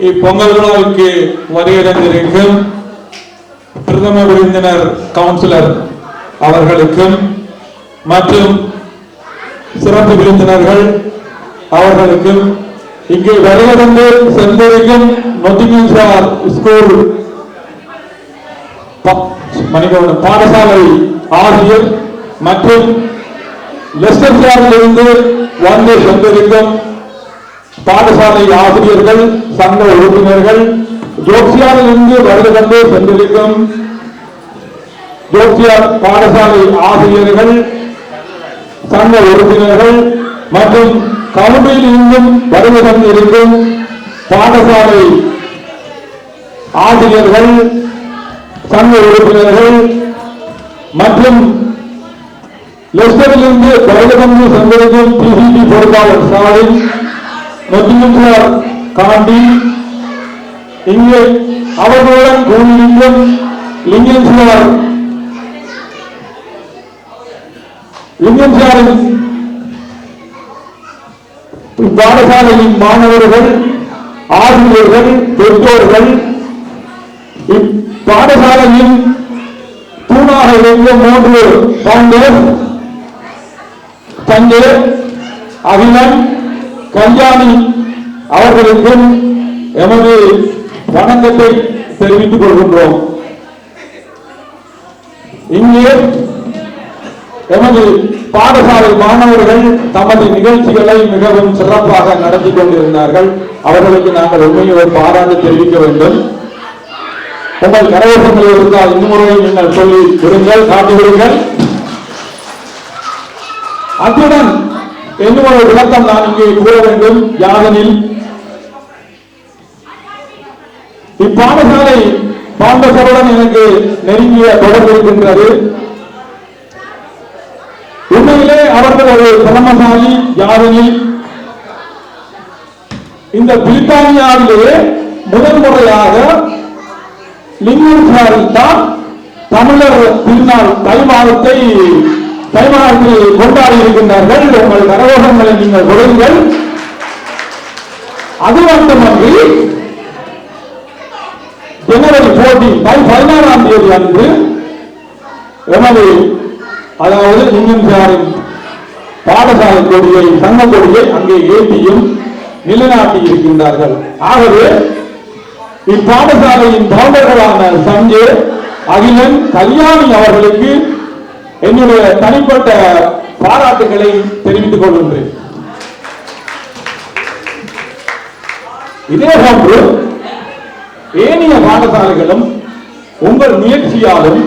இப்பொங்கல் விழாவுக்கு வருகிறந்திருக்கும் பிரதம விருந்தினர் கவுன்சிலர் அவர்களுக்கும் மற்றும் சிறப்பு விருந்தினர்கள் அவர்களுக்கும் இங்கே வருகிறது சென்றிருக்கும் நொட்டிங்ஹாம் ஸ்கூல் பாடசாலை ஆசிரியர் மற்றும் லெஸ்டர்ஷாரில் இருந்து வந்து சென்றிருக்கும் பாடசாலை ஆசிரியர்கள் சங்க உறுப்பினர்கள் ஜோக்சியாரில் இருந்து வருகிறது சென்றிருக்கும் ஜோக்சியார் பாடசாலை ஆசிரியர்கள் சங்க உறுப்பினர்கள் மற்றும் கவுண்டியில் இருந்தும் வருகிறது இருக்கும் பாடசாலை ஆசிரியர்கள் சங்க உறுப்பினர்கள் மற்றும் லெஸ்டரிலிருந்து வருகிறது சென்றிருக்கும் பிசிடி பொறுப்பாளர் ஸ்டாலின் நொட்டிங்ஹாம் காண்டி இங்கே அவர்களுடன் கூடியிருக்கும் லிங்கன்சாரின் பாடசாலையின் மாணவர்கள் ஆசிரியர்கள் பெற்றோர்கள் இப்பாடசாலையின் தூணாக இருக்கும் 3 பவுண்டர்ஸ் தஞ்சை அகிலன் கல்யாணி அவர்களுக்கும் எமது வணக்கத்தை தெரிவித்துக் கொள்கின்றோம். இங்கே எமது பாடசாலை மாணவர்கள் தமது நிகழ்ச்சிகளை மிகவும் சிறப்பாக நடத்தி கொண்டிருந்தார்கள். அவர்களுக்கு நாங்கள் உண்மையை பாராட்டு தெரிவிக்க வேண்டும். உங்கள் கரவசங்கள் இருந்தால் இன்னுமுறை நீங்கள் சொல்லி விடுங்கள், காட்டுகிறீர்கள். அத்துடன் இன்னும் ஒரு விளக்கம் நான் இங்கே கூற வேண்டும். யாதெனில் இப்பாடசாலை பாண்டசருடன் எனக்கு நெருங்கிய தொடர்பு இருக்கின்றது. உண்மையிலே அவர்கள் ஒரு திறமசாலி. யாதெனில் இந்த பிரித்தானியாவிலே முதல் முறையாக லிங்கன்சாரில் தான் தமிழர் திருநாள் தை மாதத்தில் கொண்டாடி இருக்கின்றார்கள். உங்கள் கரகோஷங்களை நீங்கள் கொடுங்கள். அது மட்டுமன்றி ஜனவரி 14ஆம் தேதி அன்று எமது அதாவது லிங்கன்சாரின் பாடசாலை கொடியை சங்க கொடியை அங்கே ஏற்றியும் நிலைநாட்டி இருக்கின்றார்கள். ஆகவே இப்பாடசாலையின் பவுண்டர்களான சஞ்சய் அகிலன் கல்யாணி அவர்களுக்கு என்னுடைய தனிப்பட்ட பாராட்டுகளை தெரிவித்துக் கொள்கின்றேன். இதே போன்று ஏனைய பாடசாலைகளும் உங்கள் முயற்சியாலும்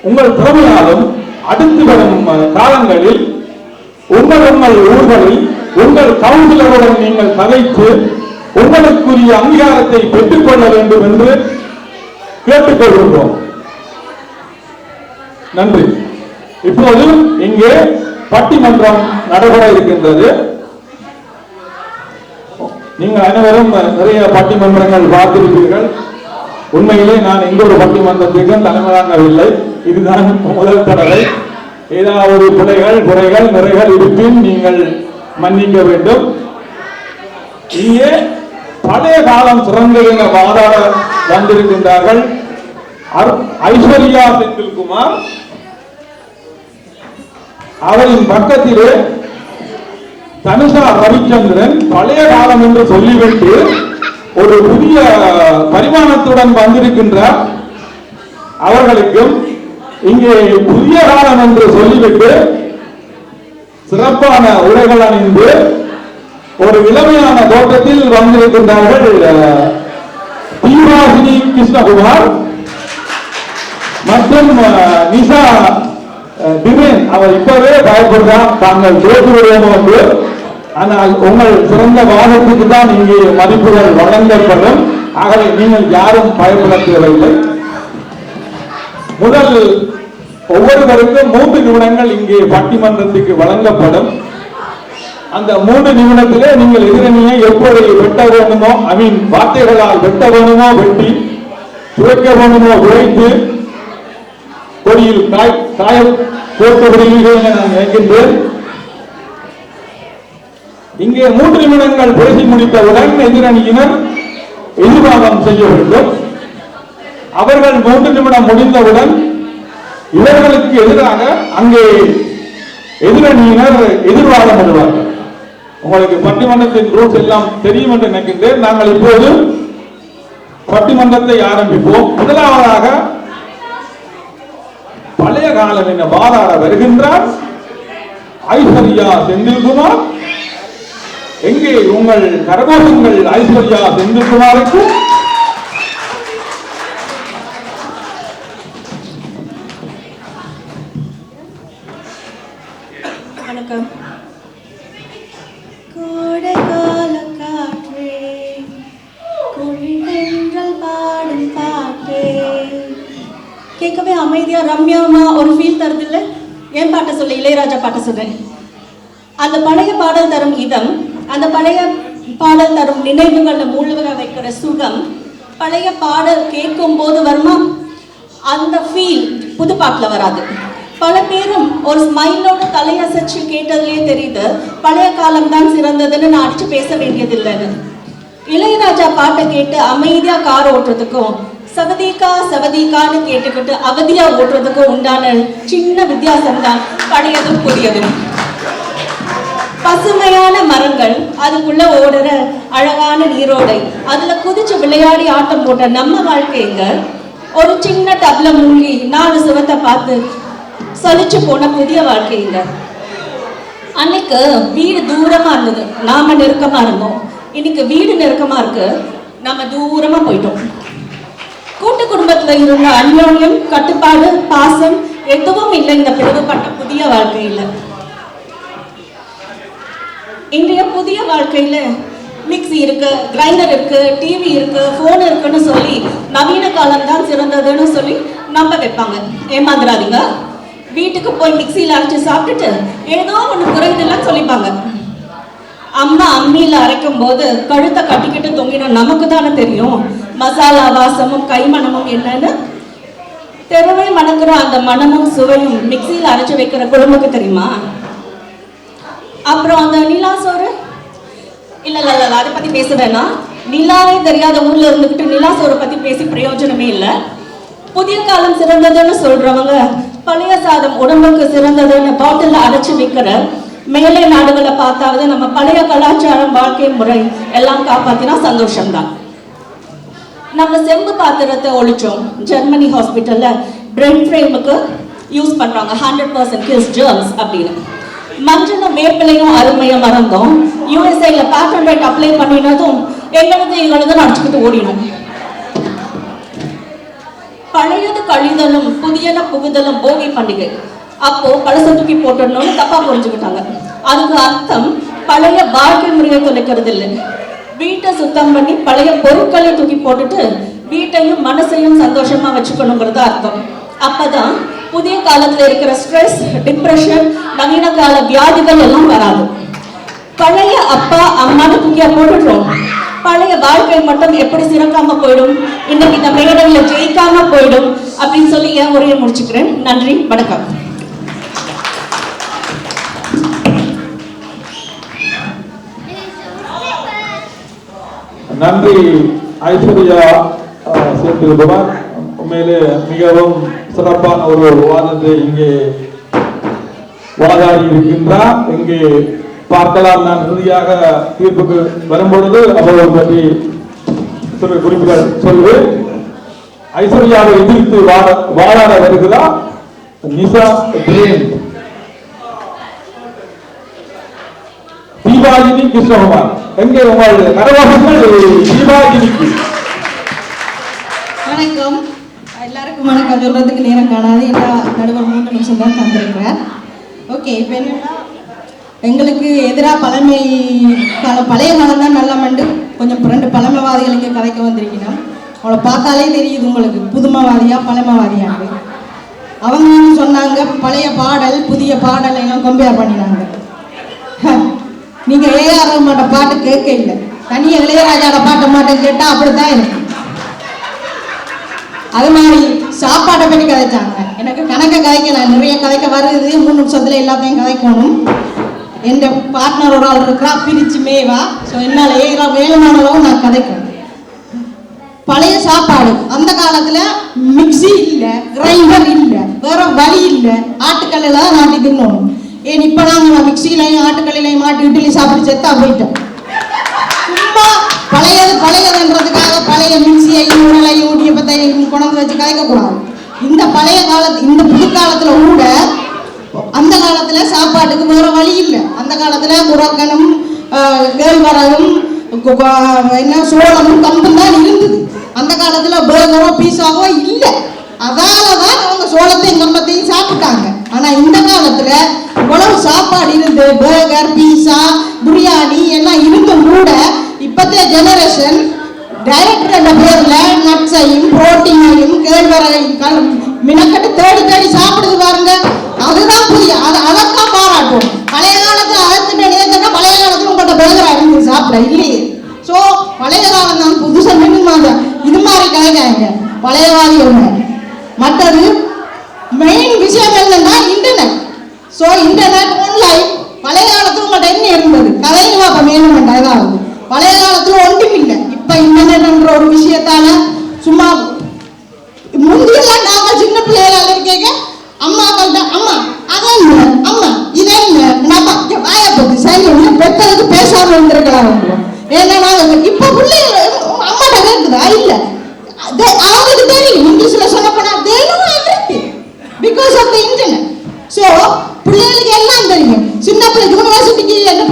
உங்கள் திறமையாலும் அடுத்து வரும் காலங்களில் உங்கள் ஊர்களில் உங்கள் கவுன்சிலருடன் நீங்கள் கதைத்து உங்களுக்குரிய அங்கீகாரத்தை பெற்றுக் கொள்ள வேண்டும் என்று கேட்டுக்கொள்கின்றோம். நன்றி. இப்போது இங்கே பட்டிமன்றம் நடைபெற இருக்கின்றது. நீங்கள் அனைவரும் நிறைய பட்டிமன்றங்கள் பார்த்திருப்பீர்கள். உண்மையிலே நான் எந்த ஒரு பட்டிமன்றத்திற்கும் தலைமையாகவில்லை. இதுதான் முதல் தடவை. ஏதாவது குறைகள் நிறைகள் இருப்பின் நீங்கள் மன்னிக்க வேண்டும். இங்கே பழைய காலம் சிறந்த என வாதாட வந்திருக்கின்றார்கள். ஐஸ்வர்யா செந்தில்குமார் அவரின் பக்கத்திலே தனுஷா ரவிச்சந்திரன் பழைய காலம் என்று சொல்லிவிட்டு ஒரு புதிய பரிமாணத்துடன் வந்திருக்கின்றார். அவர்களுக்கும் இங்கே புதிய காலம் என்று சொல்லிவிட்டு சிறப்பான உரைகள் அணிந்து ஒரு இளமையான தோட்டத்தில் வந்திருக்கின்றார்கள் தீவாசினி கிருஷ்ணகுமார் மற்றும் நிஷா டிமேன். அவர் இப்பவே பயப்படுறார் தாங்கள் தோற்று விடுவோம் என்று. ஆனால் உங்கள் சிறந்த வாதத்துக்கு தான் இங்கே மதிப்புகள் வழங்கப்படும். ஆகவே நீங்கள் யாரும் பயப்பட தேவையில்லை. முதல் ஒவ்வொருவருக்கும் 3 நிமிடங்கள் இங்கே பட்டிமன்றத்துக்கு வழங்கப்படும். அந்த 3 நிமிடத்திலே நீங்கள் எதிரணியை எப்படி வெட்ட வேண்டுமோ வார்த்தைகளால் வெட்ட வேண்டுமோ வெட்டி, துவைக்க வேண்டுமோ உழைத்து கொடியில் காய போட்டு விடுவீர்கள் என நான் நினைக்கின்றேன். இங்கே 3 நிமிடங்கள் பேசி முடித்தவுடன் எதிரணியினர் எதிர்வாதம் செய்ய வேண்டும். அவர்கள் 3 நிமிடம் முடிந்தவுடன் இவர்களுக்கு எதிராக அங்கே எதிரணியினர் எதிர்வாதம் பண்ணுவார்கள். உங்களுக்கு பட்டிமன்றத்தின் ரூல்ஸ் எல்லாம் தெரியும் என்று நினைக்கின்றேன். நாங்கள் இப்போது பட்டிமன்றத்தை ஆரம்பிப்போம். முதலாவதாக பழைய காலம் என வாதாட வருகின்றார் ஐஸ்வர்யா செந்தில்குமார். எங்கே உங்கள் கரகோஷங்கள் ஐஸ்வர்யா செந்தில்குமாருக்கு? வணக்கம். கோடைகால காற்றே, குழிகள் பாடும் பாட்டே, கேட்கவே அமைதியா ரம்யாமா ஒரு ஃபீல் தருது இல்லை? ஏன் பாட்டை சொல்ல, இளையராஜா பாட்டை சொல்றேன். அந்த பழைய பாடல் தரும் இதம், அந்த பழைய பாடல் தரும் நினைவுகளை மூழ்க வைக்கிற சுகம், பழைய பாடல் கேட்கும் போது வருமா அந்த ஃபீல் புது பாட்டில் வராது. பல பேரும் ஒரு ஸ்மைலோட தலையசைச்சு கேட்டதுலேயே தெரியுது பழைய காலம் தான் சிறந்ததுன்னு நான் அடிச்சு பேச வேண்டியதில்லைன்னு. இளையராஜா பாட்டை கேட்டு அமைதியா கார் ஓட்டுறதுக்கும் சவதிகா சவதிகான்னு கேட்டுக்கிட்டு அவதியா ஓட்டுறதுக்கும் உண்டான சின்ன வித்தியாசம் தான் பழையதும் புதியதும். பசுமையான மரங்கள், அதுக்குள்ள ஓடுற அழகான நீரோடை, அதுல குதிச்சு விளையாடி ஆட்டம் போட்ட நம்ம வாழ்க்கைங்க ஒரு சின்ன டப்ல மூழ்கி 4 சுவத்தை பார்த்து சலிச்சு போன புதிய வாழ்க்கைங்க. அன்னைக்கு வீடு தூரமா இருந்தது, நாம நெருக்கமா இருந்தோம். இன்னைக்கு வீடு நெருக்கமா இருக்கு, நம்ம தூரமா போயிட்டோம். கூட்டு குடும்பத்துல இருந்த அந்யோன்யம், கட்டுப்பாடு, பாசம் எதுவும் இல்லை இந்த பிளவுபட்ட புதிய வாழ்க்கையில. இன்றைய புதிய வாழ்க்கையில மிக்சி இருக்கு, கிரைண்டர் இருக்கு, டிவி இருக்கு, போன் இருக்குன்னு சொல்லி நவீன காலம் தான் சிறந்ததுன்னு சொல்லி நம்ப வைப்பாங்க. ஏமாந்துடாதீங்க. வீட்டுக்கு போய் மிக்சியில அரைச்சு சாப்பிட்டுட்டு ஏதோ ஒண்ணு குறையுதுன்னு சொல்லிப்பாங்க. அம்மா அம்மியில அரைக்கும் போது கழுத்தை கட்டிக்கிட்டு தொங்கின நமக்கு தானே தெரியும் மசாலா வாசமும் கைமணமும் என்னன்னு. தெருவை மணக்கிற அந்த மனமும் சுவையும் மிக்சியில அரைச்சு வைக்கிற குழம்புக்கு தெரியுமா? அப்புறம் அந்த நிலா சோறு, இல்ல அதை பத்தி பேச வேணாம். நிலாவே தெரியாத ஊர்ல இருந்துகிட்டு நிலா சோறு பத்தி பேசி பிரயோஜனமே இல்லை. புதிய காலம் சிறந்ததுன்னு சொல்றவங்க பழைய சாதம் உடம்புக்கு சிறந்ததுன்னு பாட்டில் அடைச்சு வைக்கிற மேலை நாடுகளை பார்த்தாவது நம்ம பழைய கலாச்சாரம், வாழ்க்கை முறை எல்லாம் காப்பாத்தினா சந்தோஷம்தான். நம்ம செம்பு பாத்திரத்தை ஒழிச்சோம். ஜெர்மனி ஹாஸ்பிட்டல்ல பிரெட் ஃப்ரேமுக்கு யூஸ் பண்றாங்க 100% kills germs அப்படின்னு. மஞ்சளும் வேப்பிலையும் அருமையை மறந்தோம். யூஎஸ்ஏல பேட்டன் ரைட் அப்ளை பண்ணினதும் எங்களது அடிச்சுக்கிட்டு ஓடினோம். பழையது கழிதலும் புதியன புகுதலும் போகி பண்டிகை. அப்போ பழச தூக்கி போட்டணும்னு தப்பா புரிஞ்சுக்கிட்டாங்க. அதுக்கு அர்த்தம் பழைய வாழ்க்கை முறையை தொலைக்கிறது இல்லை. வீட்டை சுத்தம் பண்ணி பழைய பொருட்களை தூக்கி போட்டுட்டு வீட்டையும் மனசையும் சந்தோஷமா வச்சுக்கணுங்கிறது அர்த்தம். அப்பதான் புதிய காலத்துல இருக்கிற ஸ்ட்ரெஸ், டிப்ரெஷன், நவீன கால வியாதிகள் எல்லாம் வராது. பழைய அப்பா அம்மான்னு தூக்கியா போட்டுட்டோம். பழைய வாழ்க்கை மட்டும் எப்படி சிறக்காம போயிடும், இன்னைக்கு இந்த மேடையில ஜெயிக்காம போயிடும் அப்படின்னு சொல்லி என் உரையை முடிச்சுக்கிறேன். நன்றி, வணக்கம். நன்றி ஐஸ்வர்யா செந்தில்குமார். உண்மையிலே மிகவும் சிறப்பான ஒரு வாதத்தை இங்கே வாதாடி இருக்கின்றார். இங்கே பார்க்கலாம். நான் இறுதியாக தீர்ப்புக்கு வரும்பொழுது அவர்கள் பற்றி சில குறிப்புகள் சொல்வேன். ஐஸ்வர்யாவை எதிர்த்து வாதாட வருகிறார் நிசா பிரேம். தீபாவளி கிருஷ்ணகுமார், எங்கே உங்கள் கரவாசங்கள் தீபாவளிக்கு? வணக்கம். எல்லாருக்கும் வணக்கம். சொல்றதுக்கு நேரம் காணாது. எல்லா நடுவர் 3 நிமிஷம் தான் தந்திருக்கிறேன். ஓகே, இப்போ என்னன்னா எங்களுக்கு எதிராக பழைய காலம் தான் நல்ல மண்டு கொஞ்சம் 2 பழமைவாதிகளுக்கு கதைக்க வந்திருக்கணும். அவளை பார்த்தாலே தெரியுது உங்களுக்கு புதுமைவாதியா பழமைவாதியாண்டு. அவங்க சொன்னாங்க பழைய பாடல் புதிய பாடல் எல்லாம் கம்பேர் பண்ணினாங்க. நீங்க ஏஆர் ரஹ்மான் பாட்டு கேட்க இல்லை, தனியா இளையராஜாவோட பாட்டை மாட்டேன் கேட்டா அப்படித்தான் இருக்கு. அது மாதிரி சாப்பாட்டை பற்றி கதைச்சாங்க. எனக்கு கணக்கை கதைக்க நான் நிறைய கதைக்க வருது. 3 நிமிஷத்துல எல்லாத்தையும் கதைக்கணும். என் பார்ட்னர் ஒரு ஆள் இருக்கிறா, பிரிச்சு மேவா. ஸோ என்னால் வேகமான அளவு நான் கதைக்கணும். பழைய சாப்பாடு. அந்த காலத்துல மிக்சி இல்ல, கிரைண்டர் இல்ல, வேற வழி இல்ல, ஆட்டுக்கல்லில் தான் நாட்டி தின்னணும். ஏன் இப்ப நாங்க மிக்சியிலையும் ஆட்டுக்கல்லையும் மாட்டி இட்லி சாப்பிட்டு செத்தா போயிட்டோம். சும்மா பழையதுன்றதுக்காக பழைய மிக்சியையும் உடலையும் ஊட்டியப்பத்தையும் கொண்டு வச்சு கலைக்கக்கூடாது. இந்த பழைய காலத்து இந்த புது காலத்துல கூட அந்த காலத்துல சாப்பாட்டுக்கு வேற வழி இல்லை. அந்த காலத்துல முரக்கனும் கேழ்வரகும் என்ன சோளமும் கம்பும் தான் இருந்தது. அந்த காலத்துல பர்கரோ பீஸாவோ இல்லை. அதாலதான் அவங்க சோளத்தையும் கம்பத்தையும் சாப்பிட்டாங்க. ஆனா இந்த காலத்துல இவ்வளவு சாப்பாடு இருந்து பர்கர் பீஸா பிரியாணி எல்லாம் இருந்தும் கூட இப்பத்தைய ஜெனரேஷன் டைரக்டர் என்ற பேர்ல நட்ஸையும் புரோட்டீனையும் கேழ்வரகையும் மினக்கட்டு தேடி தேடி சாப்பிடுது பாருங்க. அதுதான் புதிய அதைத்தான் பாராட்டும். பழைய காலத்துல அழைத்துட்டு நினைச்சா பழைய காலத்துல உங்கள்கிட்ட பர்கரா இருந்து சாப்பிட இல்லையே. ஸோ பழைய காலம் தான் புதுசாக நின்றுமாங்க இது மாதிரி கலைக்காங்க பழையவாதி ஒன்று. மற்றது மெயின் விஷயம் என்னன்னா இன்டர்நெட். ஸோ இன்டர்நெட் ஆன்லைன் பழைய காலத்துல உங்கள்கிட்ட என்ன இருந்தது கதைங்க அப்போ மேலும் ஏதாவது பழைய காலத்துல ஒன்றும் இல்லை. இப்போ இன்டர்நெட்ன்ற ஒரு விஷயத்தால சும்மா முந்தியெல்லாம் நாங்கள் சின்ன பிள்ளைகளால கேட்க அம்மாக்கள்கிட்ட அம்மா அதான் இல்லை அம்மா இதே இல்லை நம்ம வாய பற்றி சரி பெற்றதுக்கு பேசாமல் இருந்திருக்கலாம். ஏன்னா நாங்கள் இப்போ பிள்ளைகள் அம்மாட்ட கேட்குதா இல்லை அவங்களுக்கு தெரியும் இங்கிலீஷ்ல சொல்ல போனா because of the internet. So பிள்ளைகளுக்கு எல்லாம் தெரியும். சின்ன பிள்ளை யூனிவர்சிட்டிக்கு என்ன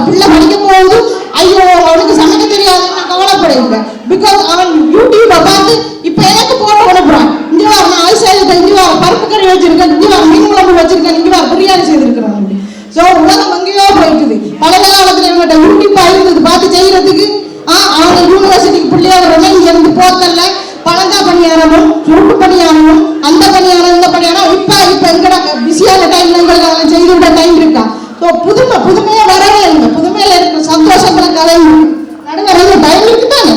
பிள்ளை படிக்க போகுது ஐயோ அவனுக்கு சமைக்க தெரியாதுன்னு நான் கவலைப்படுங்க. பிகாஸ் அவன் யூடியூப்பை பார்த்து இப்போ எனக்கு போட்டு அனுப்புறான். இங்கே வர நான் ஆயுசாயத்தை இங்கே வர பருப்பு கறி வச்சிருக்கேன், இங்கே வர மீன் குழம்பு வச்சிருக்கேன், இங்கே வர பிரியாணி செய்திருக்கிறான். ஸோ உலகம் எங்கேயோ போயிட்டுது. பழைய காலத்துல எங்கிட்ட யூடியூப்பா இருந்தது பார்த்து செய்யறதுக்கு. அவங்க யூனிவர்சிட்டிக்கு பிள்ளையா வரணும் இங்க இருந்து போத்தல்ல பழங்கா பணியாரமும் சுருட்டு பணியாரமும் அந்த பணியாரம் இந்த பணியாரம் இப்ப எங்கட பிஸியான டைம்ல எங்களுக்கு அதெல்லாம் செய்து விட டைம் இருக்கா. ஸோ புதுமையா வரவே இல்லை. புதுமையில இருக்கிற சந்தோஷங்களை கலையும் நடுவர் டைம் இருக்கு தானே.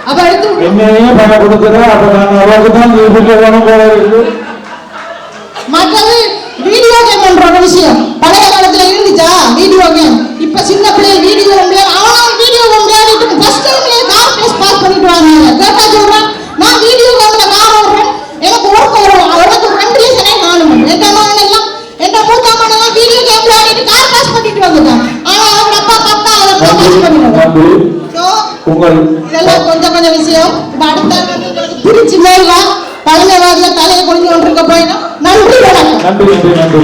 அப்ப எடுத்து என்னையே பணம் கொடுக்குறேன். அப்ப நான் அவருக்கு தான் போல இருக்கு. மற்றது வீடியோ கேம் என்ற ஒரு விஷயம் பழைய காலத்துல இருந்துச்சா வீடியோ கேம். இப்ப சின்ன பிள்ளை வீடியோ கேம் அவனும் வீடியோ கேம் விளையாடிட்டு ஃபர்ஸ்ட் டைம்ல கார் டெஸ்ட் பாஸ் பண்ணிட்டு வாங்க. கேட்டா சொல்றேன் நான் வீடியோ கேம்ல கார் ஓடுறேன் எனக்கு உனக்கு 2 ரீசனே காணும். என் மகன் எல்லாம் என் மூத்த மகன் எல்லாம் வீடியோ கேம் விளையாடிட்டு கார் பாஸ் பண்ணிட்டு வந்துட்டான். ஆனா அவங்க அப்பா பார்த்தா அதை பாஸ் பண்ணிடுவாங்க. இதெல்லாம் கொஞ்சம் விஷயம். அடுத்த பிரிச்சு மேல பழமைவாதிய தலையை குடிஞ்சு கொண்டிருக்க போயிடும். நன்றி வணக்கம். நன்றி நன்றி நன்றி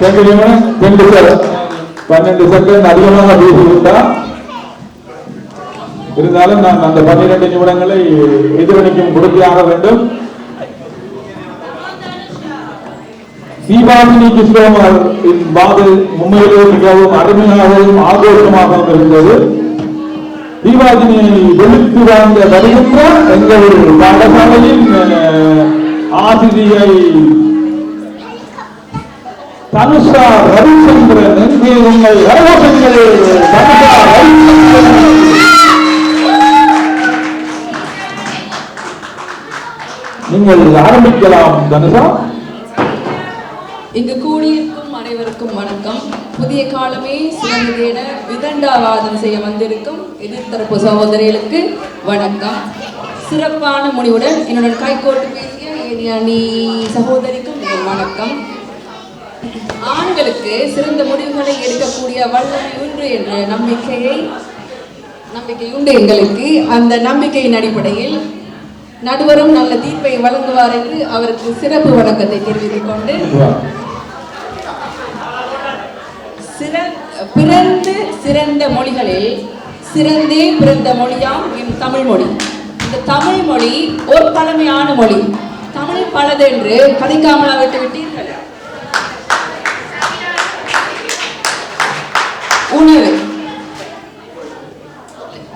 நன்றி. 12 செகண்ட் அதிகமாக பேசிவிட்டா இருந்தாலும் நான் அந்த 12 நிமிடங்களை எதிரணிக்கும் கொடுத்தாக வேண்டும். தீபாவளி கிறிஸ்தவ பாதல் உண்மையிலே மிகவும் அருமையாகவும் ஆகோஷமாகவும் இருந்தது. தீபாவளியை வெளுத்து வாழ்ந்த வருகின்ற எங்கள் பாடசாலையின் ஆசிரியை தனுஷா ரவிச்சந்திரன் எங்கே உங்கள் வரவேற்புகள். தனுஷா ரவிச்சந்திரன் நீங்கள் ஆரம்பிக்கலாம். தனுஷா. இங்கு கூடியிருக்கும் அனைவருக்கும் வணக்கம். புதிய காலமே சிறந்ததென விதண்டாவாதம் செய்ய வந்திருக்கும் எதிர்த்தரப்பு சகோதரிகளுக்கு வணக்கம். சிறப்பான முடிவுடன் என்னுடன் கைகோட்டு பேசிய ஏரியாணி சகோதரிக்கும் வணக்கம். ஆண்களுக்கு சிறந்த முடிவுகளை எடுக்கக்கூடிய வல்லமை உண்டு என்ற நம்பிக்கை உண்டு எங்களுக்கு. அந்த நம்பிக்கையின் அடிப்படையில் நடுவரும் நல்ல தீர்ப்பை வழங்குவார் என்று அவருக்கு சிறப்பு வணக்கத்தை தெரிவித்துக் கொண்டு பிறந்து சிறந்த மொழிகளில் சிறந்தே பிறந்த மொழியாம் என் தமிழ் மொழி. இந்த தமிழ் மொழி ஒரு பழமையான மொழி. தமிழ் பலதென்று கதைக்காமலா விட்டு விட்டீர்கள். உணவு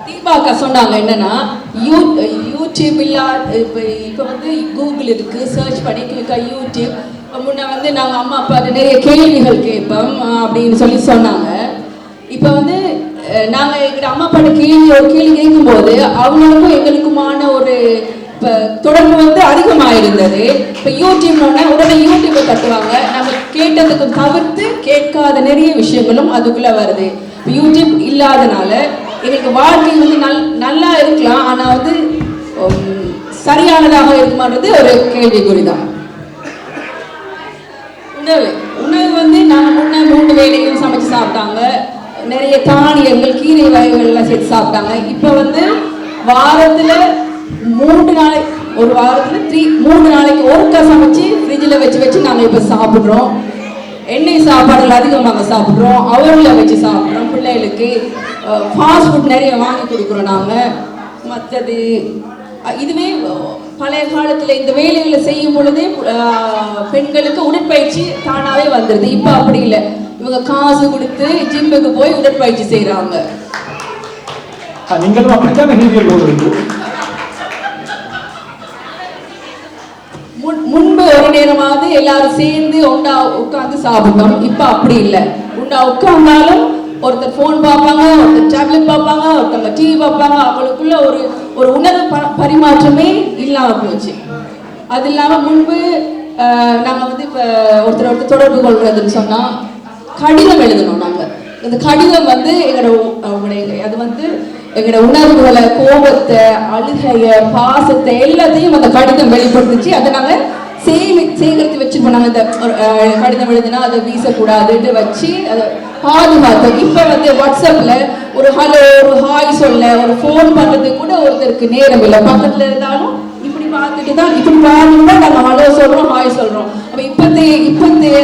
தீபாக்கா சொன்னாங்க என்னன்னா யூடியூப் இப்போ வந்து கூகுள் இருக்கு, சர்ச் பண்ணி யூடியூப். முன்ன வந்து நாங்கள் அம்மா அப்பா நிறைய கேள்விகள் கேட்போம் அப்படின்னு சொல்லி சொன்னாங்க. இப்போ வந்து நாங்கள் எங்கள் அம்மா அப்பாட்ட ஒரு கேள்வி கேட்கும்போது அவங்களுக்கும் எங்களுக்குமான ஒரு தொடர்பு வந்து அதிகமாக இருந்தது. இப்போ யூடியூப்னோட உடனே யூடியூப்பை கட்டுவாங்க. நம்ம கேட்டதுக்கு தவிர்த்து கேட்காத நிறைய விஷயங்களும் அதுக்குள்ளே வருது. யூடியூப் இல்லாதனால எங்களுக்கு வாழ்க்கை வந்து நல்லா இருக்கலாம், ஆனால் வந்து சரியானதாக இருக்குமான்றது ஒரு கேள்விக்குறி தான். உணவு வந்து நாங்கள் முன்ன 3 வேளையும் சமைச்சு சாப்பிட்டாங்க, நிறைய தானியங்கள் கீரை வகைகள்லாம் சேர்த்து சாப்பிட்டாங்க. இப்போ வந்து வாரத்தில் 3 நாளைக்கு, ஒரு வாரத்தில் 3 நாளைக்கு ஒருக்கா சமைச்சு ஃப்ரிட்ஜில் வச்சு நாங்கள் இப்போ சாப்பிட்றோம். எண்ணெய் சாப்பாடுகள் அதிகமாக சாப்பிட்றோம், அவர்களை வச்சு சாப்பிட்றோம். பிள்ளைகளுக்கு ஃபாஸ்ட் ஃபுட் நிறைய வாங்கி கொடுக்குறோம் நாங்கள். மற்றது இதுவே பழைய காலத்தில் இந்த வேலைகளை செய்யும் பொழுதே பெண்களுக்கு உடற்பயிற்சி தானாகவே வந்துடுது. இப்போ அப்படி இல்லை, இவங்க காசு கொடுத்து ஜிம்முக்கு போய் உடற்பயிற்சி செய்கிறாங்க. நீங்களும் அப்படித்தான். முன்பு ஒரு நேரமாவது எல்லாரும் சேர்ந்து ஒன்றா உட்காந்து சாப்பிட்டோம். இப்போ அப்படி இல்லை, ஒன்றா உட்கார்ந்தாலும் ஒருத்தர் ஃபோன் பார்ப்பாங்க, ஒருத்தர் டேப்லெட் பார்ப்பாங்க, ஒருத்தவங்க டிவி பார்ப்பாங்க. அவங்களுக்குள்ள ஒரு உணர்வு பரிமாற்றமே இல்லாமல் போச்சு. அது இல்லாமல் முன்பு நாங்கள் வந்து இப்போ ஒருத்தர் தொடர்பு கொள்றதுன்னு சொன்னால் கடிதம் எழுதணும். நாங்கள் இந்த கடிதம் வந்து அது வந்து எங்களோட உணர்வுகளை, கோபத்தை, அழுகைய, பாசத்தை எல்லாத்தையும் அந்த கடிதம் வெளிப்படுத்துச்சு. அதை நாங்கள் சேகரித்து வச்சுருப்போம். நாங்கள் இந்த கடிதம் எழுதினா அதை வீசக்கூடாதுன்னு வச்சு அதை பாதுகாத்தோம். இப்போ வந்து வாட்ஸ்அப்பில் ஒரு ஹலோ, ஒரு ஹாய் சொல்ல, ஒரு ஃபோன் பண்ணுறதுக்கு கூட ஒருத்தருக்கு நேரம் இல்லை. பக்கத்தில் இருந்தாலும் இப்படி பார்த்துட்டு தான், இப்படி பாருன்னா நாங்கள் ஹலோ சொல்கிறோம், ஹாய் சொல்கிறோம். அப்போ இப்போத்தைய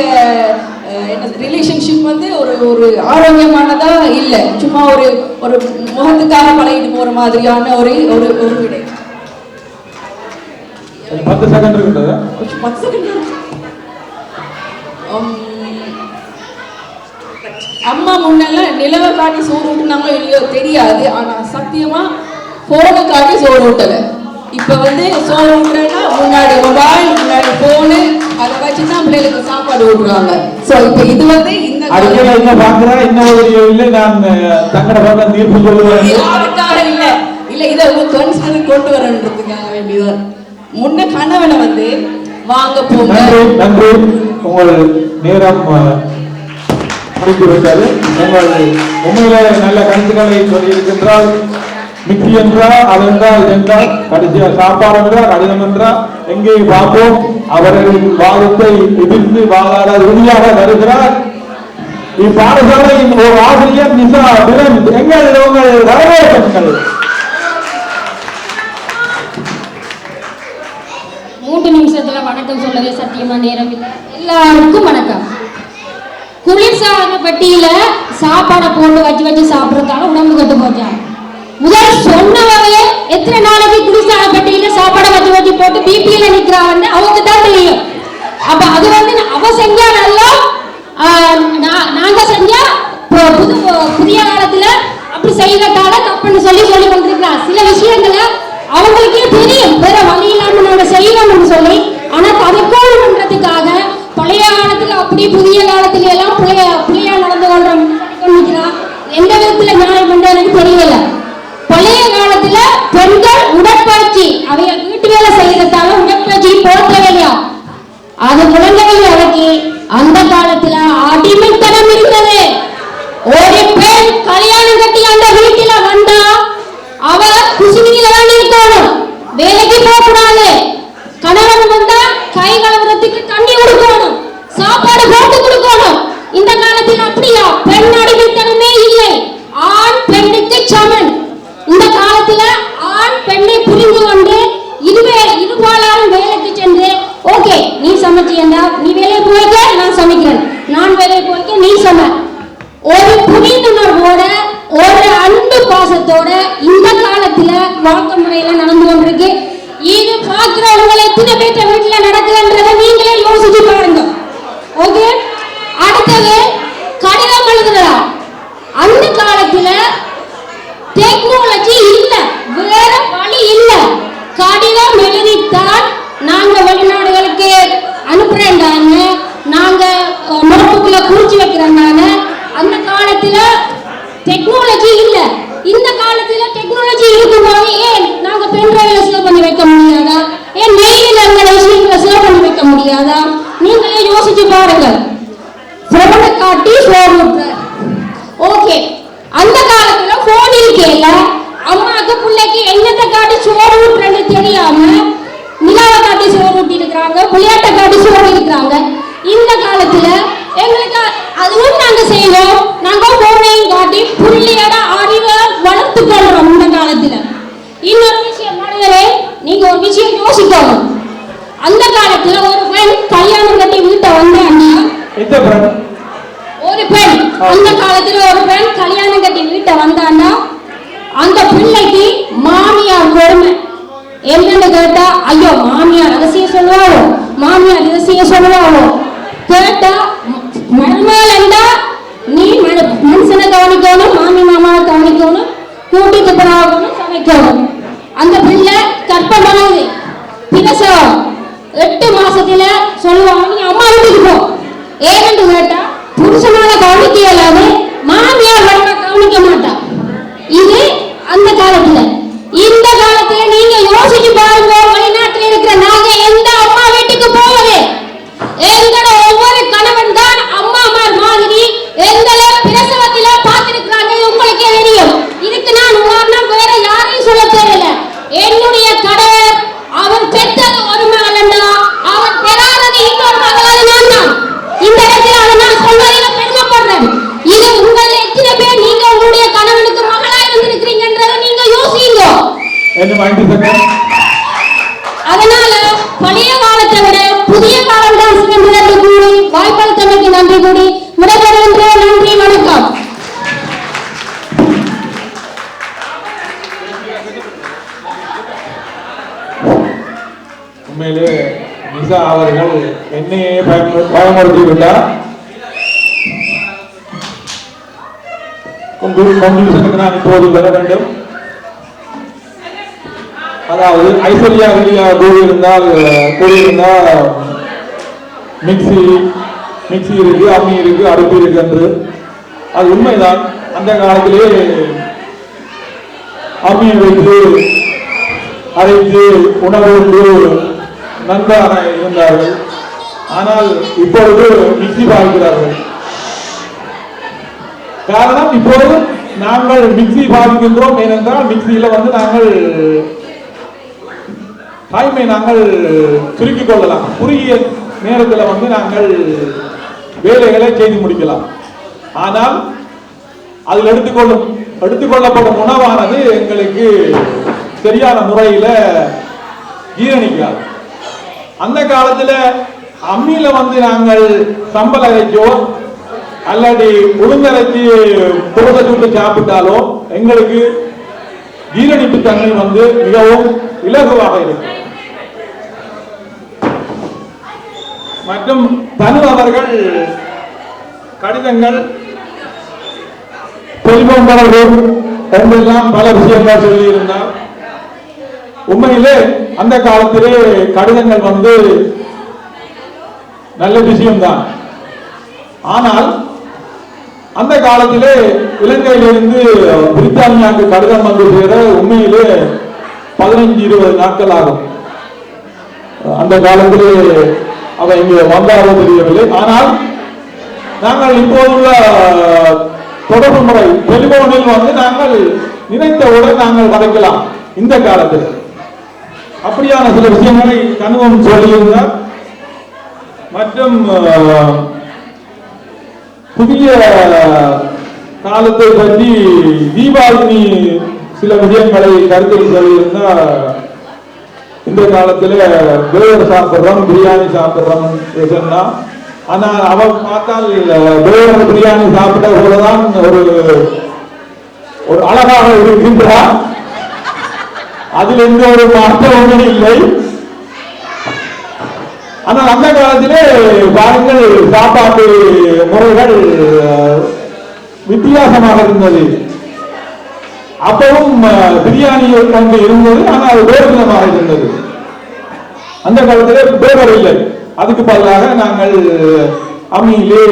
ரிலேஷன்ஷிப் வந்து ஒரு ஆரோக்கியமானதா இல்லை, சும்மா ஒரு முகத்துக்காக பழகிட்டு போற மாதிரியான ஒரு விடை. 10 செகண்ட் இருக்குதா? 10 செகண்ட். அம்மா முன்னெல்லாம் நிலவை காட்டி சோறு ஊட்டுனாங்களோ இல்லையோ தெரியாது, ஆனா சத்தியமா போனை காட்டி சோறு ஊட்டலை. இப்ப வந்து சோறு ஊட்டுறேன்னா முன்னாடி மொபைல், முன்னாடி போனு, அதை வச்சுதான் பிள்ளைகளுக்கு சாப்பாடு ஊட்டுறாங்க. சோ இப்ப இது வந்து இந்த என்ன பாக்குறா, இன்னும் நான் தங்கட பார்க்க தீர்ப்பு சொல்லுவேன். அதுக்காக இல்ல இதை கன்சிடர் கொண்டு வரன்றதுக்காக வேண்டியதான். முன்ன கணவனை வந்து வாங்க போங்க. நன்றி. உங்கள் நேரம் முடித்து விட்டது. உங்கள் உண்மையில நல்ல கருத்துக்களை சொல்லியிருக்கின்றால், மிக்சி என்றா அதென்றால் இதென்றால், கடைசியா சாப்பாடு என்றால் கடிதம் என்றால் எங்கே பார்ப்போம். அவர்கள் வாதத்தை எதிர்த்து வாதாட உறுதியாக வருகிறார் இப்பாடசாலையின் ஒரு ஆசிரியர் நிசா பிலன். எங்கள் உங்கள் வரவேற்புகள். 3 நிமிஷத்துல வணக்கம் சொல்லவே சத்தியமா நேரம் இல்லை. எல்லாருக்கும் வணக்கம். குளிர்சாதன பெட்டியில சாப்பாடை போட்டு வச்சு சாப்பிடுறதுக்காக உடம்பு கட்டு போச்சா? முதல் சொன்னவங்க எத்தனை நாளைக்கு குளிர்சாதன பெட்டியில சாப்பாடை வச்சு போட்டு பிபியில நிக்கிறாங்கன்னு அவங்க தான் தெரியும். அப்ப அது வந்து அவ செஞ்சா நல்லா, நாங்க செஞ்சா புதிய காலத்துல அப்படி செய்யறதால தப்புன்னு சொல்லி கொண்டிருக்கிறார். சில விஷயங்களை அவங்களுக்கே தெரியும், வேற வழி இல்லாம நாங்க செய்யணும்னு சொல்லி. ஆனா தற்கொலை பண்றதுக்காக பழைய காலத்துல அப்படி புதிய காலத்துல எல்லாம் பிள்ளையா நடந்து கொள்றான். எந்த விதத்துல நியாயம் பண்ற எனக்கு தெரியல. பழைய காலத்துல பெண்கள் உடற்பயிற்சி அவைய வீட்டு வேலை செய்யறதால உடற்பயிற்சி போற்றவையா, அது குழந்தைகள் அடக்கி. அந்த காலத்துல அடிமைத்தனம் இருந்தது. ஒரு பெண் கல்யாணம் கட்டி அந்த வீட்டுல வந்தா அவ குசினியில தான் இருக்கணும், வேலைக்கு போக கூடாது. கணவன் வந்தா கை கழுவுறதுக்கு தண்ணி கொடுக்கணும், சாப்பாடு போட்டு கொடுக்கணும். இந்த காலத்தில் அப்படியா? பெண் அடிமைத்தனமே இல்லை, ஆண் பெண்ணுக்கு சமன். இந்த காலத்துல ஆண் பெண்ணை புரிந்து கொண்டு இருபாலாரும் வேலைக்கு சென்று, ஓகே நீ சமைச்சியண்டா, நீ வேலையை போய்க்க, நான் சமைக்கிறேன், நான் வேலையை போய்க்க, நீ சம, ஒரு புரிந்துணர்வோட ஒரு அன்பு பாசத்தோட இந்த காலத்துல வாழ்க்கை முறையில நடந்து கொண்டிருக்கு. இது பார்க்கிறவங்களை எத்தனை பேற்ற வீட்டுல நடக்குதுன்றதை நீங்களே யோசிச்சு பாருங்க. ஓகே, அடுத்தது கடிதம் எழுதுறா. அந்த காலத்துல டெக்னாலஜி இல்ல, வேற வழி இல்ல. கடிதம் எழுதித்தான் நாங்க வெளிநாடுகளுக்கு அனுப்புறேன்டாங்க, நாங்க நோட்டுக்குள்ள குறிச்சு வைக்கிறேன்டாங்க. அந்த காலத்துல டெக்னாலஜி இல்ல. இந்த காலத்துல டெக்னாலஜி இருக்கும்போது ஏன் நாங்க பென்ட்ரைவ்ல சேவ் பண்ணி வைக்க முடியாதா? ஏன் மெயிலில் எங்களை விஷயங்களை சேவ் பண்ணி வைக்க முடியாதா? நீங்களே யோசிச்சு பாருங்க. போனை காட்டி சோறு. ஓகே, சோறு ஊட்டுறது தெரியாம நிலாவை காட்டி சோறு ஊட்டி இருக்கிறாங்க, விளையாட்டை காட்டி சோறு இருக்கிறாங்க. இந்த காலத்துல எங்களுக்கு அதுவும் நாங்க செய்வோம். நாங்க போனையும் காட்டி புள்ளியோட அறிவை வளர்த்து கொள்றோம் இந்த காலத்துல. இன்னொரு விஷயம் மனிதரே, நீங்க ஒரு விஷயம் யோசிக்கணும். அந்த காலத்துல ஒரு பெண் கல்யாணம் கட்டி வீட்டை வந்தான்னா, ஒரு பெண் அந்த காலத்துல ஒரு பெண் கல்யாணம் கட்டி வீட்டை வந்தான்னா அந்த பிள்ளைக்கு மாமியார் கொடுமை. என்னன்னு கேட்டா, ஐயோ மாமியார் ரகசியம் சொல்லுவாளோ, மாமியார் ரகசியம் சொல்லுவாளோ கேட்டா, மருமகள் என்றா நீ மனுஷனை கவனிக்கணும், மாமி மாமாவை கவனிக்கணும், கூட்டிட்டு போகணும், சமைக்கணும். அந்த பிள்ளை கற்பமானது பிரசவம் 8 மாசத்துல சொல்லுவாங்க நீ அம்மா வீட்டுக்கு போ. ஏன்னு கேட்டா புருஷனால கவனிக்க இயலாது, மாமியார் கவனிக்க மாட்டா. இது அந்த காலத்துல. இந்த காலத்துல நீங்க யோசிச்சு பாருங்க, வெளிநாட்டுல இருக்கிற நாங்க எந்த அம்மா வீட்டுக்கு போவது? எங்களோட ஒவ்வொரு கணவன் தான் அம்மாமார் மாதிரி எங்களை பிரசவத்தில பார்த்திருக்கிறாங்க. உங்களுக்கே தெரியும். இதுக்கு நான் உதாரணம் வேற யாரையும் சொல்ல தேவையில்லை. என்னுடைய கணவர் அவர் பெற்றது ஒரு மகள், அவர் பெறாதது இன்னொரு மகள். நான் தான் இந்த இடத்துல அதை நான் சொல்வதில் பெருமைப்படுறேன். இது உங்கள் எத்தனை பேர் நீங்க உங்களுடைய கணவனுக்கு மகளா இருந்திருக்கிறீங்கன்றதை நீங்க யோசிங்க. அதனால பழைய காலத்தை விட புதிய காலம் தான் சிறந்தது கூறி வாய்ப்பளித்தமைக்கு நன்றி கூறி விடைபெறுகின்றோம். நன்றி, வணக்கம். உண்மையிலே நிசா அவர்கள் என்னையே பயமுறுத்தி விட்டார். கன்க்ளூஷனுக்கு நான் இப்போது வர வேண்டும். அதாவது ஐஸ்வர்யா வெளியா கூறியிருந்தால் மிக்சி இருக்கு, அம்மி இருக்கு, அடுப்பு இருக்கு என்று. அது உண்மைதான். அந்த காலத்திலே அம்மியை வைத்து அரைத்து உணவு நன்றாக இருந்தார்கள். ஆனால் இப்பொழுது மிக்சி பாவிக்கிறார்கள். காரணம், இப்போது நாங்கள் மிக்சி பாவிக்கின்றோம். ஏனென்றால் மிக்சியில நாங்கள் டைமை நாங்கள் சுருக்கிக் கொள்ளலாம். குறுகிய நேரத்தில் நாங்கள் வேலைகளை செய்து முடிக்கலாம். ஆனால் அதில் எடுத்துக்கொள்ளப்படும் உணவானது எங்களுக்கு சரியான முறையில் ஜீரணிக்காது. அந்த காலத்துல அம்மியில நாங்கள் சம்பல் அரைச்சோ அல்லது உளுந்தரைச்சி புரத சுட்டு சாப்பிட்டாலோ எங்களுக்கு ஜீரணிப்பு தன்மை மிகவும் இலகுவாக இருக்கும். மற்றும் தனு அவர்கள் கடிதங்கள் டெலிபோன் என்றெல்லாம் பல விஷயங்கள் சொல்லியிருந்தார். உண்மையிலே அந்த காலத்திலே கடிதங்கள் நல்ல விஷயம்தான். ஆனால் அந்த காலத்திலே இலங்கையிலிருந்து பிரித்தானியாவுக்கு கடிதம் சேர உண்மையிலே 15-20 நாட்கள் ஆகும். அந்த காலத்திலே அவ இங்கே வந்தாரோ தெரியவில்லை. ஆனால் நாங்கள் இப்போதுள்ள தொடர்பு முறை டெலிபோனில் நாங்கள் நினைத்தவுடன் நாங்கள் வரைக்கலாம். இந்த காலத்தில் அப்படியான சில விஷயங்களை கனுவம் சொல்லியிருந்தார். மற்றும் புதிய காலத்தை பற்றி தீபாவளி சில விஷயங்களை கருத்தில் சொல்லியிருந்தார். இந்த காலத்தில் பேர் சாப்பிட்றோம், பிரியாணி சாப்பிட்றோம் சொன்னா, ஆனால் அவர் பார்த்தால் பேர் பிரியாணி சாப்பிட்ட போலதான் ஒரு அழகாக இருக்கின்றார். அதில் எந்த ஒரு மாற்றமும் இல்லை. ஆனால் அந்த காலத்திலே பாருங்கள், சாப்பாட்டு முறைகள் வித்தியாசமாக இருந்தது. அப்பவும் பிரியாணி கொண்டு இருந்தது, ஆனால் அது வேறு விதமாக இருந்தது. அந்த காலத்திலே பேவர் இல்லை. அதுக்கு பதிலாக நாங்கள் அம்மியிலே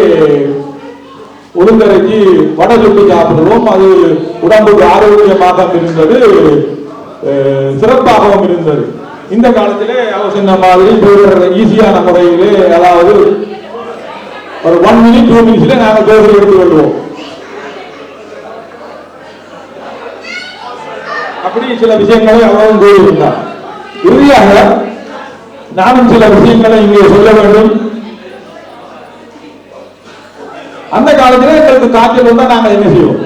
உளுந்தரைச்சி வடை சுட்டு சாப்பிடுவோம். அது உடம்புக்கு ஆரோக்கியமாக இருந்தது, சிறப்பாகவும் இருந்தது. இந்த காலத்திலே அவர் சொன்ன மாதிரி ஈஸியான முறையிலே, அதாவது ஒரு 1 minute 2 minutes நாங்கள் பேர் எடுத்து கொள்வோம். அப்படி சில விஷயங்களை அவரும் கூறியிருந்தார். இறுதியாக நானும் சில விஷயங்களை இங்கே சொல்ல வேண்டும். அந்த காலத்திலே எங்களுக்கு காய்ச்சல் வந்தா நாங்கள் என்ன செய்வோம்?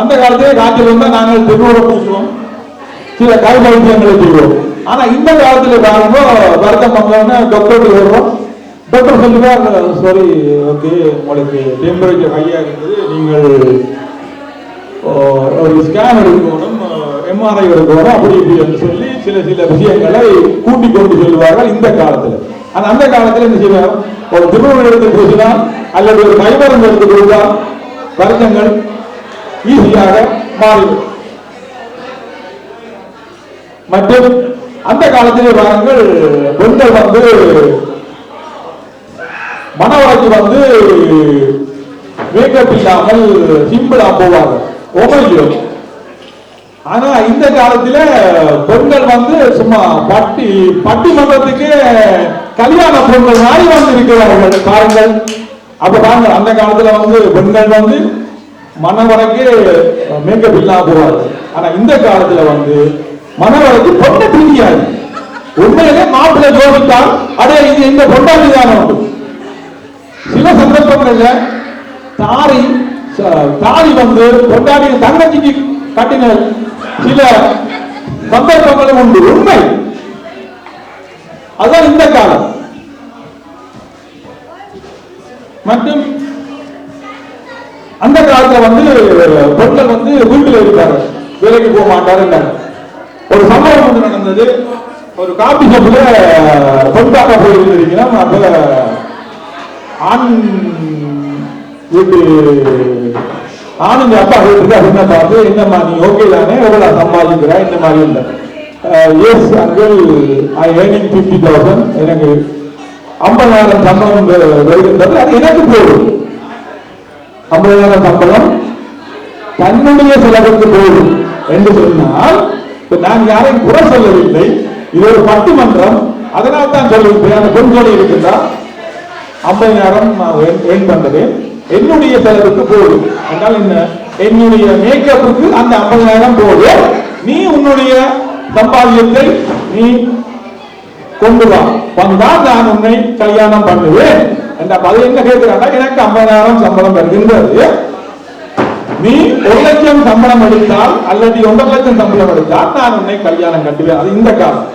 அந்த காலத்திலே காய்ச்சல் வந்தா நாங்கள் திருநூறு பூசுவோம், சில கை வைத்தியங்களை செய்வோம். ஆனா இந்த காலத்துல பாருங்க, வருத்தம் பண்ணோம்னா டாக்டர் வருவோம், டாக்டர் சொல்லுவார், சாரி ஓகே உங்களுக்கு டெம்பரேச்சர் ஹையா இருக்குது, நீங்கள் ஒரு ஸ்கேன் எடுக்கணும், எம்ஆர்ஐ எடுக்கணும், அப்படி இப்படி என்று சொல்லி சில சில விஷயங்களை கூட்டிக் கொண்டு சொல்லுவார்கள் இந்த காலத்துல. ஆனா அந்த காலத்துல என்ன செய்வார்? ஒரு திருநூறு எடுத்து பூசினால் அல்லது ஒரு கைமருந்து எடுத்து கொடுத்தால் வருத்தங்கள் ஈஸியாக மாறிவிடும். மற்றும் அந்த காலத்திலே பாருங்கள், பெண்கள் வந்து மனவழக்கு வந்து மேக்கப் இல்லாமல் சிம்பிளா போவாங்க, ஓமையிலும். ஆனா இந்த காலத்துல பெண்கள் வந்து சும்மா பட்டிமன்றத்துக்கு கல்யாண பெண்கள் மாதிரி வந்து இருக்கிறார்கள் பாருங்கள். அப்ப பாருங்கள், அந்த காலத்துல வந்து பெண்கள் வந்து மனவழக்கு மேக்கப் இல்லாம போவார்கள். ஆனா இந்த காலத்துல வந்து மனவழக்கு பொண்ணை தெரியாது. உண்மையிலே மாப்பிள்ளை ஜோதித்தால் அடே இது இந்த பொண்டாட்டி தான் உண்டு. சில சந்தர்ப்பங்கள்ல தாலி வந்து பொண்டாட்டி தங்கச்சிக்கு கட்டின சில சந்தர்ப்பங்களும் உண்டு. உண்மை அதான் இந்த காலம். மற்றும் அந்த காலத்துல வந்து பெண்கள் வந்து வீட்டில் இருப்பாரு, வேலைக்கு போக மாட்டாரு. ஒரு சம்பவம் வந்து நடந்தது. ஒரு காபி ஷாப்ல பெண் பார்க்க போயிருந்தீங்கன்னா, அப்ப ஆண் வீட்டு ஆணுங்க அப்பா வீட்டுக்கு என்ன பார்த்து, என்னம்மா நீ ஓகே தானே, எவ்வளவு சம்பாதிக்கிறா, இந்த மாதிரி இல்லை. எஸ் அங்கிள், ஐ ஏர்னிங் 50,000, எனக்கு 50,000 சம்பளம் வருகின்றது, அது எனக்கு போதும். 50,000 சம்பளம் தன்னுடைய செலவுக்கு போதும் என்று சொன்னால், நான் யாரையும் குறை சொல்லவில்லை, இது ஒரு பட்டிமன்றம், அதனால் தான் சொல்லியிருப்பேன். அந்த பெண்களோடு இருக்கின்றார், 50,000 நான் ஏன் பண்றேன், என்னுடைய செலவுக்கு போதும் என்றால் என்ன? என்னுடைய மேக்கப்புக்கு அந்த 50,000 போதும், நீ உன்னுடைய சம்பாதியத்தை நீ கொண்டு வந்தால் நான் உன்னை கல்யாணம் பண்ணுவேன் என்ற பதில் என்ன கேட்கிறாங்க? எனக்கு 50,000 சம்பளம் வருகின்றது, நீ 1,00,000 சம்பளம் எடுத்தால் அல்லது 1,00,000 சம்பளம் எடுத்தால் நான் உன்னை கல்யாணம் கட்டுவேன். அது இந்த காலம்.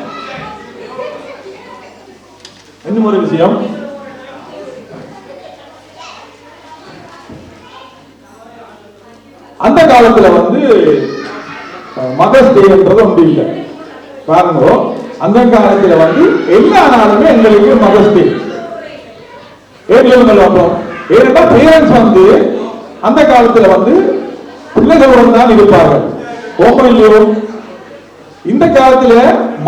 இன்னும் ஒரு விஷயம், அந்த காலத்துல வந்து மதர்ஸ் டே என்றது ஒன்று இல்லை பாருங்க. அந்த காலத்துல வந்து எல்லா நாளுமே எங்களுக்கு மதர்ஸ் டே. ஏன்னா பேரண்ட்ஸ் வந்து அந்த காலத்துல வந்து பிள்ளைகளுடன் தான் இருப்பார்கள், ஓமையிலும். இந்த காலத்துல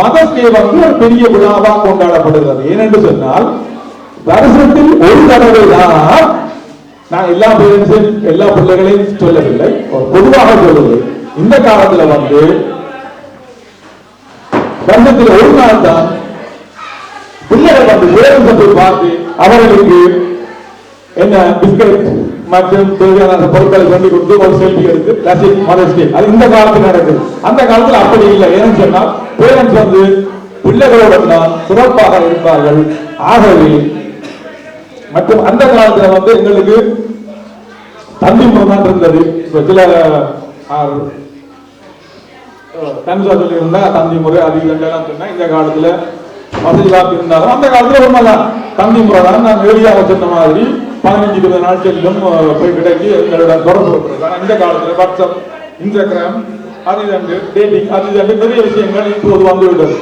மதர்ஸ் டே வந்து ஒரு பெரிய விழாவா கொண்டாடப்படுகிறது. ஏனென்று சொன்னால், வருஷத்தில் ஒரு தடவை தான், நான் எல்லா பேரண்ட்ஸும் எல்லா பிள்ளைகளையும் சொல்லவில்லை, ஒரு பொதுவாக சொல்லுவது, இந்த காலத்துல வந்து வருஷத்தில் ஒரு நாள் தான் பிள்ளைகள் வந்து பேரண்ட்ஸை போய் பார்த்து அவர்களுக்கு என்ன பிஸ்கட் மற்றும் தேவையான பொருட்களை கொண்டு கொடுத்து ஒரு செல்ஃபி எடுத்து மதர்ஸ் டே. அது இந்த காலத்தில் நடக்குது. அந்த காலத்தில் அப்படி இல்லை. ஏன்னு சொன்னால் பேரண்ட்ஸ் வந்து பிள்ளைகளுடன் தான் சிறப்பாக இருப்பார்கள். ஆகவே மற்றும் அந்த காலத்துல வந்து எங்களுக்கு தந்தி முறை தான் இருந்தது. சில தனுஷா சொல்லி இருந்தா தந்தி முறை அதிகம் சொன்னா, இந்த காலத்துல வசதி வாக்கு இருந்தாலும் அந்த காலத்துல உண்மைதான் தந்தி முறை தான். நான் ஏரியாவை சொன்ன மாதிரி 15-20 நாள் செல்லும் போய் கிடைக்கி எங்களோட தொடர்பு இருக்கிறது. ஆனால் இந்த காலத்துல வாட்ஸ்அப், இன்ஸ்டாகிராம், அது இதண்டு டேட்டிங், அது இதண்டு நிறைய விஷயங்கள் இப்போது வந்துவிட்டது.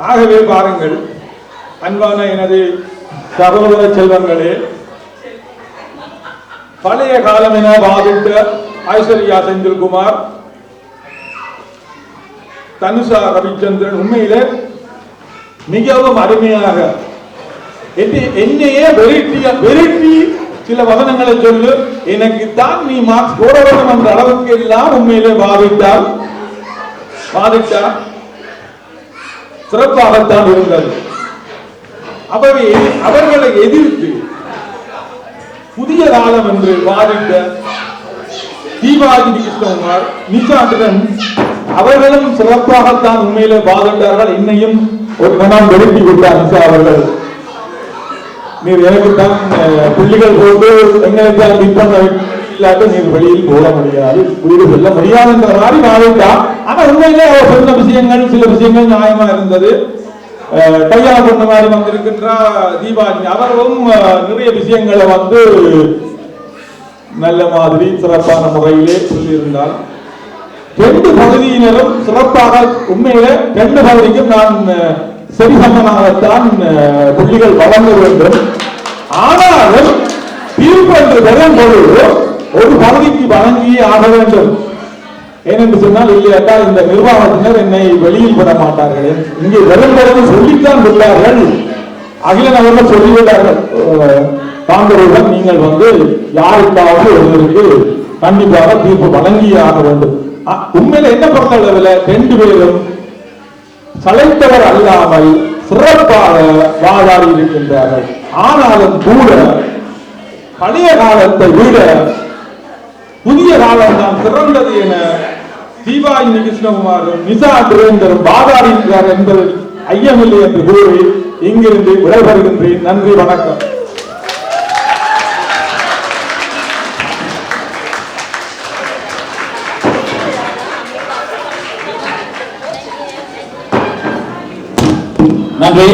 ஆகவே பாருங்கள், அன்பான எனது சகோதர செல்வங்களே, பழைய காலம் என வாதிட்ட ஐஸ்வர்யா செந்தில்குமார், தனுஷா ரவிச்சந்திரன் உண்மையிலே மிகவும் அருமையாக என்னையே வெரைட்டி சில வசனங்களை சொல்லு, எனக்கு தான் நீ மார்க்ஸ் போட வேண்டும் என்ற அளவுக்கு எல்லாம் உண்மையிலே வாதிட்டார் சிறப்பாகத்தான் இருந்தது. அவர்களை எதிர்த்து புதிய காலம் என்று வாதிட்ட தீபாவளி கிருஷ்ணகுமார், நிஷாந்திரன் அவர்களும் சிறப்பாகத்தான் உண்மையிலே வாதிட்டார்கள். இன்னையும் ஒரு கணம் வெறுப்பி விட்டார் நிஷா அவர்கள். நீர் எனக்குத்தான் புள்ளிகள் போட்டு எங்களுக்கு பின் பண்ண இல்லாத நீர் வெளியில் போட முடியாது, வீடு செல்ல முடியாதுன்ற மாதிரி வாதிட்டா. ஆனா உண்மையிலே அவர் சொன்ன விஷயங்கள் சில விஷயங்கள் நியாயமா இருந்தது. கையா பண்ண மாதிரி வந்திருக்கின்ற தீபாவளி அவர்களும் நிறைய விஷயங்களை வந்து நல்ல மாதிரி சிறப்பான முறையிலே சொல்லியிருந்தார். ரெண்டு பகுதியினரும் சிறப்பாக உண்மையிலே ரெண்டு பகுதிக்கும் நான் சரிசமனாகத்தான் புள்ளிகள் வழங்க வேண்டும். ஆனாலும் தீர்ப்பு என்று வரும் பொழுது ஒரு பகுதிக்கு வழங்கியே ஆக வேண்டும். ஏனென்று சொன்னால் இல்லையாட்டா இந்த நிர்வாகத்தினர் என்னை வெளியில் விட மாட்டார்கள். இங்கே வரும்பொழுது சொல்லித்தான் விட்டார்கள். அகிலன் அவர்கள் சொல்லிவிட்டார்கள், தாங்களுடன் நீங்கள் வந்து யாருக்காவது ஒருவருக்கு கண்டிப்பாக தீர்ப்பு வழங்கியே ஆக வேண்டும். உண்மையில என்ன பொறுத்தளவில் ரெண்டு பேரும் சளைத்தவர் அல்லாமல் சிறப்பாக வாதாடி இருக்கின்றார்கள். ஆனாலும் கூட பழைய காலத்தை விட புதிய காலம் தான் சிறந்தது என தீபாவளி கிருஷ்ணகுமாரும் நிஷா துரேந்தரும் வாதாடுகிறார் என்பதில் ஐயமில்லை என்று கூறி இங்கிருந்து விடைபெறுகின்றேன். நன்றி, வணக்கம். நன்றி.